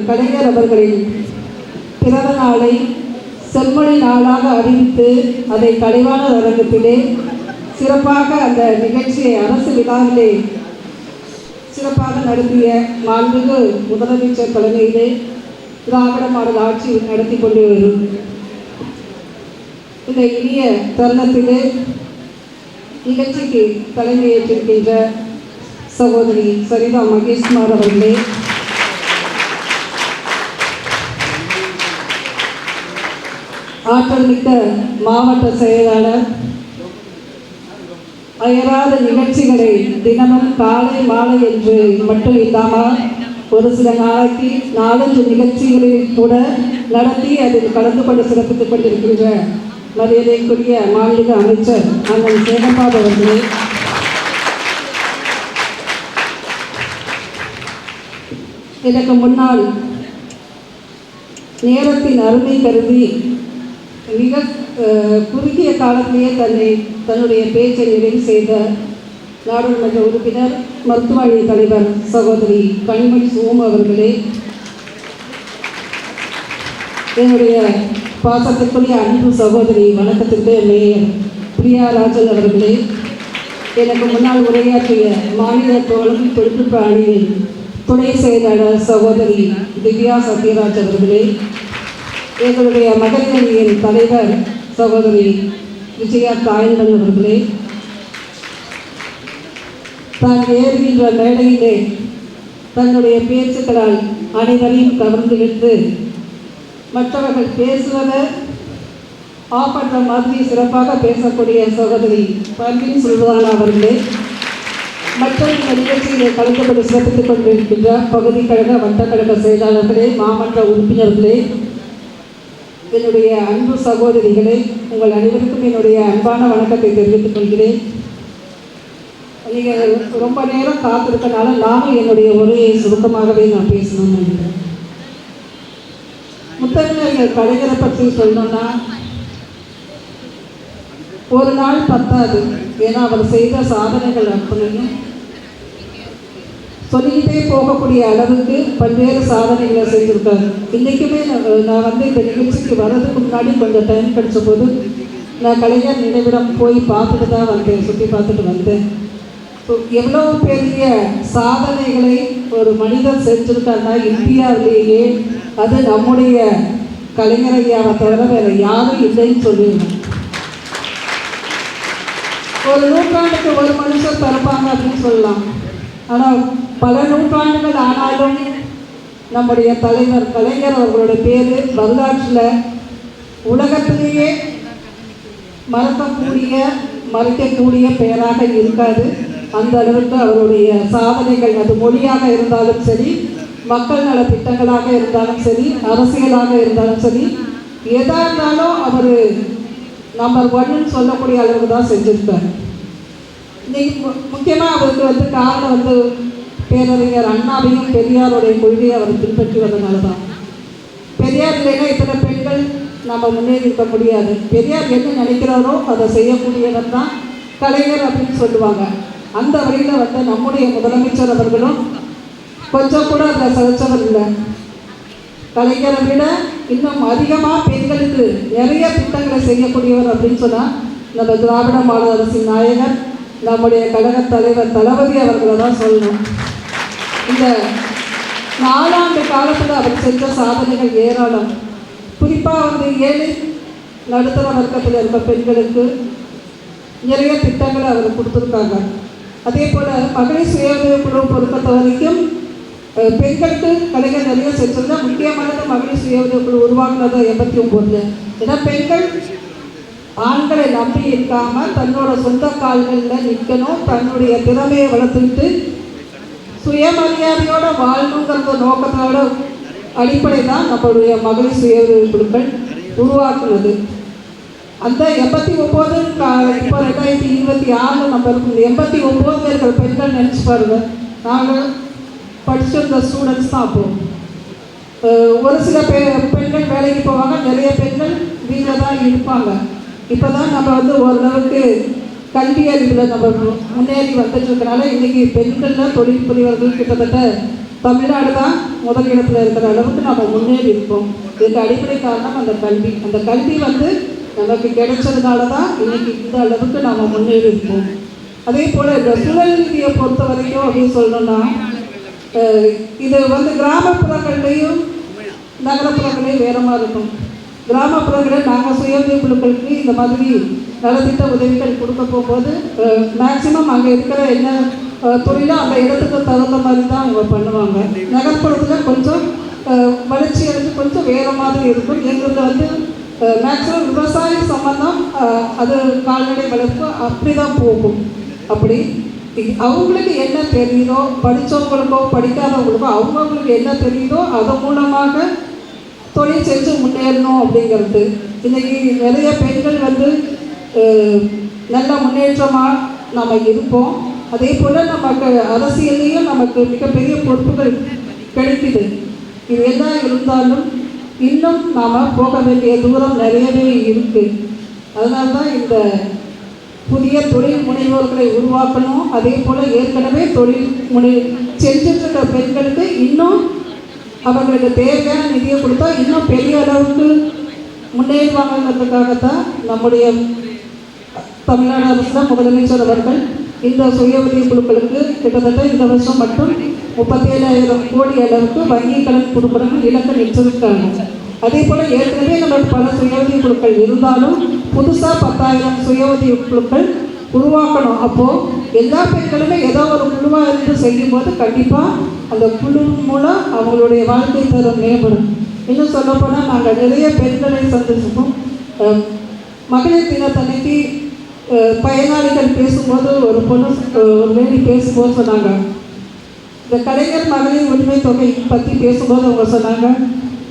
கலைஞர் அவர்களின் பிறந்த நாளை செம்மொழி நாளாக அறிவித்து அதை கலைவாண அரங்கத்திலே சிறப்பாக அந்த நிகழ்ச்சியை அரசு விழாவிலே சிறப்பாக நடத்திய மாண்புமிகு முதலமைச்சர் தலைமையிலே திராவிட மாடல் ஆட்சி நடத்தி கொண்டு வரும் இந்த இனிய தருணத்திலே நிகழ்ச்சிக்கு தலைமையேற்றிருக்கின்ற சகோதரி சரிதா மகேஷ்குமார் அவர்களே, ஆற்றல் மிக்க மாவட்ட செயலாளர், அயராத நிகழ்ச்சிகளை தினமும் காலை மாலை என்று மட்டும் இல்லாமல் ஒரு சில நாளைக்கு 4-5 நிகழ்ச்சிகளில் கூட நடத்தி அதில் கலந்து கொண்டு சிறப்பித்துக் கொண்டிருக்கின்ற மரியாதைக்குரிய மாநில அமைச்சர் அண்ணன் சேகர்பாபு அவர்களே, எனக்கு முன்னால் நேரத்தின் அருமை கருதி மிக குறுகிய காலத்திலேயே தன்னுடைய பேச்சை நிறைவு செய்த நாடாளுமன்ற உறுப்பினர் மருத்துவமனை தலைவர் சகோதரி கனிமொழி சோமு அவர்களே, என்னுடைய பாசத்திற்குரிய அன்பு சகோதரி வணக்கத்திற்கு மேயர் பிரியா ராஜன் அவர்களே, எனக்கு முன்னால் உரையாற்றிய மாநில தொழில் தொழில்நுட்ப அணியின் துணை செயலாளர் சகோதரி திவ்யா சத்யராஜ் அவர்களே, எங்களுடைய மகளிர் அணியின் தலைவர் சகோதரி விஜயா தாயந்தன் அவர்களே, தான் ஏறுகின்ற மேடையிலே தன்னுடைய பேச்சுக்களால் அனைவரையும் கவர்ந்து விட்டு மற்றவர்கள் பேசுவதை ஆப்பற்ற மாதிரி சிறப்பாக பேசக்கூடிய சகோதரி பர்வீன் சுல்தானா அவர்களே, மற்றொரு நிகழ்ச்சிகளை கலந்து கொண்டு சிறப்பித்துக் கொண்டிருக்கின்ற பகுதி கழக வட்டக்கழக செயலாளர்களே, மாமன்ற உறுப்பினர்களே, என்னுடைய அன்பு சகோதரிகளே, உங்கள் அனைவருக்கும் என்னுடைய அன்பான வணக்கத்தை தெரிவித்துக் கொள்கிறேன். நீங்கள் ரொம்ப நேரம் காத்திருக்கனால நானும் என்னுடைய உரையை சுருக்கமாகவே நான் பேசணும்னு நினைக்கிறேன். முத்தமிழர்கள் கலைஞரை பற்றி சொல்லணும்னா ஒரு நாள் பத்தாது. ஏன்னா அவர் செய்த சாதனைகள் அத்தனையும் சொல்லிக்கிட்டே போகக்கூடிய அளவுக்கு பல்வேறு சாதனைகளை செஞ்சுருக்காரு. இன்றைக்குமே நான் இந்த நிகழ்ச்சிக்கு வர்றதுக்கு முன்னாடி கொஞ்சம் டைம் கிடைச்ச போது நான் கலைஞர் நினைவிடம் போய் பார்த்துட்டு தான் வந்தேன், சுற்றி பார்த்துட்டு வந்தேன். ஸோ எவ்வளோ பெரிய சாதனைகளை ஒரு மனிதன் செஞ்சுருக்காருன்னா இந்தியாவிலேயே அது நம்முடைய கலைஞர் ஐயாவை தவிர வேறு யாரும் இல்லைன்னு சொல்லிடுவோம். ஒரு நூற்றாண்டுக்கு ஒரு மனுஷன் பிறப்பாங்க அப்படின்னு சொல்லலாம். ஆனால் பல நூற்றாண்டுகள் ஆனாலும் நம்முடைய தலைவர் கலைஞர் அவர்களுடைய பேர் வரலாற்றில் உலகத்திலேயே மறைக்கக்கூடிய பெயராக இருக்காது. அந்த அளவுக்கு அவருடைய சாதனைகள், அது மொழியாக இருந்தாலும் சரி, மக்கள் நல திட்டங்களாக இருந்தாலும் சரி, அரசியலாக இருந்தாலும் சரி, எதாக இருந்தாலும் அவர் நம்பர் 1ன்னு சொல்லக்கூடிய அளவுக்கு தான் செஞ்சுருக்கார். இன்னைக்கு முக்கியமாக அவருக்கு காரணம் பேரறிஞர் அண்ணாவையும் பெரியாருடைய கொள்கையை அவர் பின்பற்றி வந்ததுனால தான். பெரியார் இல்லைன்னா இத்தனை பெண்கள் நம்ம முன்னேறி இருக்க முடியாது. பெரியார் என்ன நினைக்கிறாரோ அதை செய்யக்கூடியவர் தான் கலைஞர் அப்படின்னு சொல்லுவாங்க. அந்த வழியில் நம்முடைய முதலமைச்சர் அவர்களும் கொஞ்சம் கூட அதை சலிச்சவர் இல்லை. கலைஞரை விட இன்னும் அதிகமாக பெண்களுக்கு நிறைய திட்டங்களை செய்யக்கூடியவர் அப்படின்னு சொன்னால் நம்ம திராவிட மாடல் அரசின் நாயகர் நம்முடைய கழக தலைவர் தளபதி அவர்களை தான் சொல்லணும். இந்த 4 ஆண்டு காலத்தில் அவர் செஞ்ச சாதனைகள் ஏராளம். குறிப்பாக ஏழை நடுத்தர வர்க்கத்தில் இருக்க பெண்களுக்கு நிறைய திட்டங்களை அவர் கொடுத்துருக்காங்க. அதே போல் மகளிர் சுய உதவி குழு பொறுத்த வரைக்கும் பெண்களுக்கு கலைஞர் நிறைய செஞ்சிருந்தா முக்கியமானது மகளிர் சுய உதவி குழு உருவாக்குனது 89. ஏன்னா பெண்கள் ஆண்களை நம்பி இருக்காமல் தன்னோட சொந்த கால்களில் நிற்கணும், தன்னுடைய திறமையை வளர்த்துக்கிட்டு சுயமரியாதையோடு வாழணுங்கிற நோக்கத்தோட அடிப்படை தான் நம்மளுடைய மகளிர் சுய உதவி குழுக்கள் உருவாக்குனது. அந்த 89 இப்போ 2026 நம்ம இருக்கும் 89 இருக்கிற பெண்கள் நினச்சி பாருங்க. நாங்கள் படிச்சிருந்த ஸ்டூடெண்ட்ஸ் தான். அப்போது ஒரு சில பெண்கள் வேலைக்கு போவாங்க, நிறைய பெண்கள் வீட்டில் தான் இருப்பாங்க. இப்போ தான் நம்ம ஓரளவுக்கு கல்வி அறிவில் நம்ம முன்னேறி வந்துட்டுருக்கனால இன்றைக்கி பெண்களில் தொழில் புரிவர்கள் கிட்டத்தட்ட தமிழ்நாடு தான் முதல் இடத்துல இருக்கிற அளவுக்கு நம்ம முன்னேறி இருக்கோம். இதுக்கு அடிப்படை காரணம் அந்த கல்வி. அந்த கல்வி வந்து நமக்கு கிடைச்சதுனால தான் இன்னைக்கு இந்த அளவுக்கு நம்ம முன்னேறி இருக்கோம். அதே போல் இந்த சூழல் நீதியை பொறுத்த வரைக்கும் அப்படின்னு சொல்லணும்னா, இது வந்து கிராமப்புறங்கள்லேயும் நகரப்புறங்களையும் வேறு மாதிரி இருக்கும். கிராமப்புறங்களில் நாங்கள் சுயஉதவி குழுக்களுக்கு இந்த மாதிரி நலத்திட்ட உதவிகள் கொடுக்க போகும்போது மேக்சிமம் அங்கே இருக்கிற என்ன தொழிலோ அந்த இடத்துக்கு தகுந்த மாதிரி தான் அவங்க பண்ணுவாங்க. நகர்ப்புறத்தில் கொஞ்சம் வளர்ச்சி அடைஞ்சு கொஞ்சம் வேறு மாதிரி இருக்கும். எங்களுக்கு வந்து மேக்சிமம் விவசாய சம்பந்தம், அது கால்நடை வளர்ப்பு அப்படி தான் போகும். அப்படி அவங்களுக்கு என்ன தெரியுதோ, படித்தவங்களுக்கோ படிக்காதவங்களுக்கோ அவங்கவுங்களுக்கு என்ன தெரியுதோ அதன் மூலமாக தொழில் செஞ்சு முன்னேறணும் அப்படிங்கிறது. இன்றைக்கி நிறைய பெண்கள் வந்து நல்ல முன்னேற்றமாக நம்ம இருப்போம். அதே போல் நமக்கு அரசியல்லையும் நமக்கு மிகப்பெரிய பொறுப்புகள் கிடைக்குது. இது எல்லாம் இருந்தாலும் இன்னும் நாம் போக வேண்டிய தூரம் நிறையவே இருக்குது. அதனால தான் இந்த புதிய தொழில் முனைவோர்களை உருவாக்கணும். அதே போல் ஏற்கனவே தொழில் செஞ்சுட்டு பெண்களுக்கு இன்னும் அவர்களுக்கு தேவையான நிதியை கொடுத்தா இன்னும் பெரிய அளவுக்கு முன்னேறுவாங்கிறதுக்காகத்தான் நம்முடைய தமிழ்நாடு அரசு முதலமைச்சர் அவர்கள் இந்த சுய உதவி குழுக்களுக்கு கிட்டத்தட்ட இந்த வருஷம் மட்டும் 37,000 கோடி அளவுக்கு வங்கி கடன் கொடுக்கணும்னு இலக்கு நிச்சயிருக்காங்க. அதே போல் ஏற்கனவே நமக்கு பல சுய உதவி குழுக்கள் இருந்தாலும் புதுசாக 10,000 சுய உதவி குழுக்கள் உருவாக்கணும். அப்போது எல்லா பெண்களுமே ஏதோ ஒரு குழுவாக இருந்து செய்யும்போது கண்டிப்பாக அந்த குழு மூலம் அவங்களுடைய வாழ்க்கை தரம் மேம்படும். இன்னும் சொல்லப்போனால் நாங்கள் நிறைய பெண்களை சந்திச்சிருக்கோம். மகளிர் தினத்தன்னைக்கு பயனாளிகள் பேசும்போது ஒரு பொண்ணு ஒரு வேண்டி பேசும்போது சொன்னாங்க, இந்த கலைஞர் மகளிர் உரிமை தொகை பற்றி பேசும்போது அவங்க சொன்னாங்க,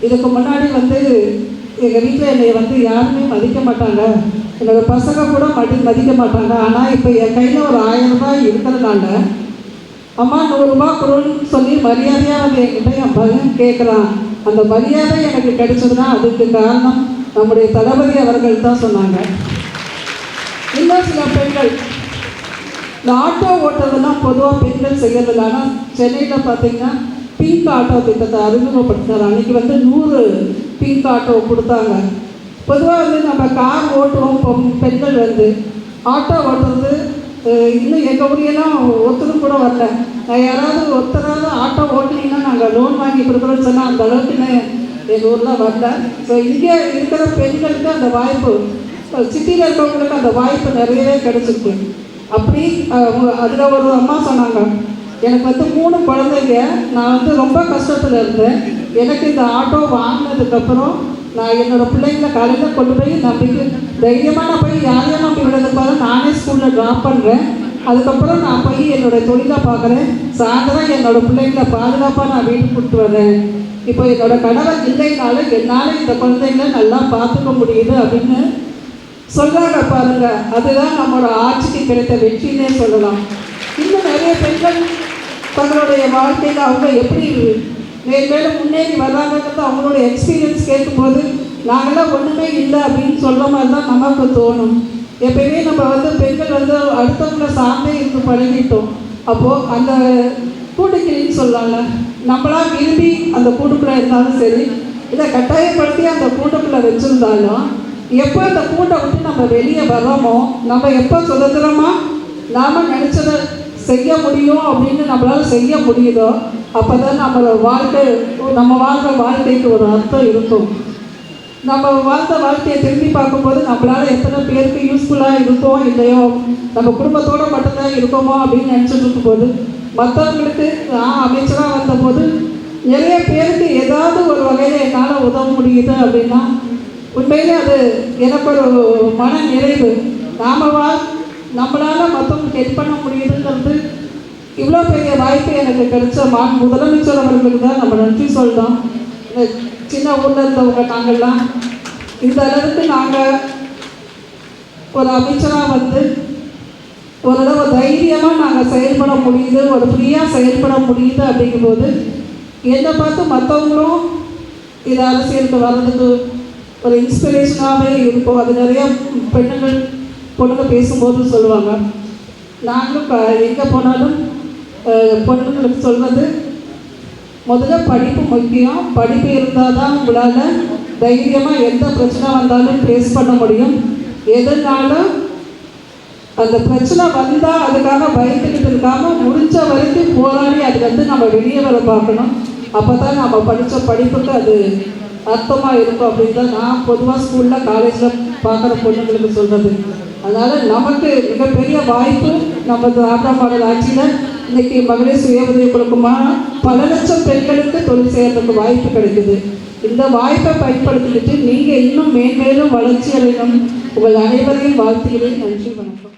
இதுக்கு முன்னாடி வந்து எங்கள் வீட்டில் என்னை வந்து யாருமே மதிக்க மாட்டாங்க, என்னோடய பசங்க கூட மதிக்க மாட்டாங்க. ஆனால் இப்போ என் கையில் ஒரு 1000 ரூபாய் இருக்கிறதுனால அம்மா 100 ரூபா கொடுன்னு சொல்லி மரியாதையாக வந்து என்கிட்ட என் பையன் கேட்குறான். அந்த மரியாதை எனக்கு கிடைச்சதுன்னா அதுக்கு காரணம் நம்முடைய தளபதி அவர்கள் தான் சொன்னாங்க. இன்னும் சில பெண்கள் இந்த ஆட்டோ ஓட்டுறதெல்லாம் பொதுவாக பெண்கள் செய்யறதில்ல. ஆனால் சென்னையில் பார்த்தீங்கன்னா பிங்க் ஆட்டோ திட்டத்தை அறிமுகப்படுத்தினார். அன்றைக்கி வந்து 100 பிங்க் ஆட்டோ கொடுத்தாங்க. பொதுவாக வந்து நம்ம கார் ஓட்டுவோம், பெண்கள் வந்து ஆட்டோ ஓட்டுறது இன்னும் எங்கள் ஊரையெல்லாம் ஒருத்தரும் கூட வரல. நான் யாராவது ஒருத்தராவது ஆட்டோ ஓட்டினீங்கன்னா நாங்கள் லோன் வாங்கி கொடுக்குறோன்னு சொன்னால் அந்த அளவுக்குன்னு எங்கள் ஊரில் வரல. ஸோ இங்கே இருக்கிற பெண்களுக்கு அந்த வாய்ப்பு, சிட்டியில் இருக்கிறவங்களுக்கு அந்த வாய்ப்பு நிறையவே கிடச்சிருக்கு. அப்படி அதில் ஒரு அம்மா சொன்னாங்க, எனக்கு வந்து 3 குழந்தைங்க, நான் வந்து ரொம்ப கஷ்டத்தில் இருந்தேன். எனக்கு இந்த ஆட்டோ வாங்கினதுக்கப்புறம் நான் என்னோடய பிள்ளைங்களை காலையில் கொண்டு போய் நம்பிக்கை தைரியமாக நான் போய் யாரையும் நம்பி விடுறதுக்காக நானே ஸ்கூலில் ட்ராப் பண்ணுறேன். அதுக்கப்புறம் நான் போய் என்னோடய தொழிலை பார்க்குறேன். சாயந்தரம் என்னோடய பிள்ளைங்களை பாதுகாப்பாக நான் வீட்டுக்கு கூப்பிட்டு வரேன். இப்போ என்னோடய கணவர் இல்லைனால என்னால் இந்த குழந்தைங்களை நல்லா பார்த்துக்க முடியுது அப்படின்னு சொல்கிறாங்க பாருங்கள். அதுதான் நம்மளோட ஆட்சிக்கு கிடைத்த வெற்றினே சொல்லலாம். இன்னும் நிறைய பெண்கள் தங்களுடைய வாழ்க்கையில் அவங்க எப்படி மேலும் முன்னேறி வர்றாங்கிறது அவங்களோட எக்ஸ்பீரியன்ஸ் கேட்கும்போது நாங்களாம் ஒன்றுமே இல்லை அப்படின்னு சொல்கிற மாதிரி தான் நமக்கு தோணும். எப்பயுமே நம்ம வந்து பெண்கள் வந்து அடுத்தவங்களை சார்ந்தே இருந்து பழகிட்டோம். அப்போது அந்த கூட்டுக்கிளின்னு சொல்லலாம்ல, நம்மளாம் விரும்பி அந்த கூட்டுக்குள்ளே இருந்தாலும் சரி, இதை கட்டாயப்படுத்தி அந்த கூட்டுக்குள்ளே வச்சுருந்தாலும் எப்போ அந்த கூட்டை விட்டு நம்ம வெளியே வர்றோமோ, நம்ம எப்போ சுதந்திரமாக நாம் நினச்சதை செய்ய முடியும் அப்படின்னு நம்மளால் செய்ய முடியுதோ அப்போ தான் நம்ம வாழ்கிற வாழ்க்கைக்கு ஒரு அர்த்தம் இருக்கும். நம்ம வாழ்ந்த வாழ்க்கையை திரும்பி பார்க்கும்போது நம்மளால் எத்தனை பேருக்கு யூஸ்ஃபுல்லாக இருக்கோம் இல்லையோ, நம்ம குடும்பத்தோடு மட்டும்தான் இருக்கோமோ அப்படின்னு நினச்சிட்டு இருக்கும்போது, மற்றவங்களுக்கு நான் அமைச்சராக வந்தபோது நிறைய பேருக்கு ஏதாவது ஒரு வகையில் என்னால் உதவ முடியுது அப்படின்னா உண்மையிலே அது எனக்கு ஒரு மன நிறைவு. நம்மளால் மற்றவங்களுக்கு ஹெல்ப் பண்ண முடியுதுங்கிறது இவ்வளோ பெரிய வாய்ப்பு எனக்கு கிடைச்ச முதலமைச்சர் அவர்களுக்கு தான் நம்ம நன்றி சொல்லலாம். சின்ன ஊரில் இருந்தவங்க நாங்கள்லாம் இந்த அளவுக்கு நாங்கள் ஒரு அமைச்சராக வந்து ஓரளவு தைரியமாக நாங்கள் செயல்பட முடியுது, ஒரு ஃப்ரீயாக செயல்பட முடியுது. அப்படிங்கும்போது என்னை பார்த்து மற்றவங்களும் இது அரசியலுக்கு வர்றதுக்கு ஒரு இன்ஸ்பிரேஷனாகவே இருக்கும். அது நிறையா பொண்ணுங்க பேசும்போது சொல்லுவாங்க. நாங்களும் எங்கே போனாலும் பொண்ணுங்களுக்கு சொல்கிறது, முதல்ல படிப்பு முக்கியம். படிப்பு இருந்தால் தான் உங்களால் தைரியமாக எந்த பிரச்சனை வந்தாலும் ஃபேஸ் பண்ண முடியும். எதுனாலும் அந்த பிரச்சனை வந்தால் அதுக்காக பயந்துக்கிட்டு இருக்காமல் முடிஞ்ச வரைக்கும் போராடி அதுலேருந்து நம்ம வெளியே வர பார்க்கணும். அப்போ தான் நம்ம படித்த படிப்புக்கு அது அர்த்தமாக இருக்கும் அப்படின்னு தான் நான் பொதுவாக ஸ்கூலில் காலேஜில் பார்க்குற பொண்ணுங்களுக்கு சொல்கிறது. அதனால் நமக்கு மிகப்பெரிய வாய்ப்பு நம்ம திராவிட மாடல் ஆட்சியில் இன்றைக்கி மகளிர் சுய உதவி குழுக்கமாக பல லட்சம் பெண்களுக்கு தொழில் செய்யறதுக்கு வாய்ப்பு கிடைக்குது. இந்த வாய்ப்பை பயன்படுத்திக்கிட்டு நீங்கள் இன்னும் மேன்மேலும் வளர்ச்சி அடையணும். உங்கள் அனைவரையும் வாழ்த்துகிறேன். நன்றி, வணக்கம்.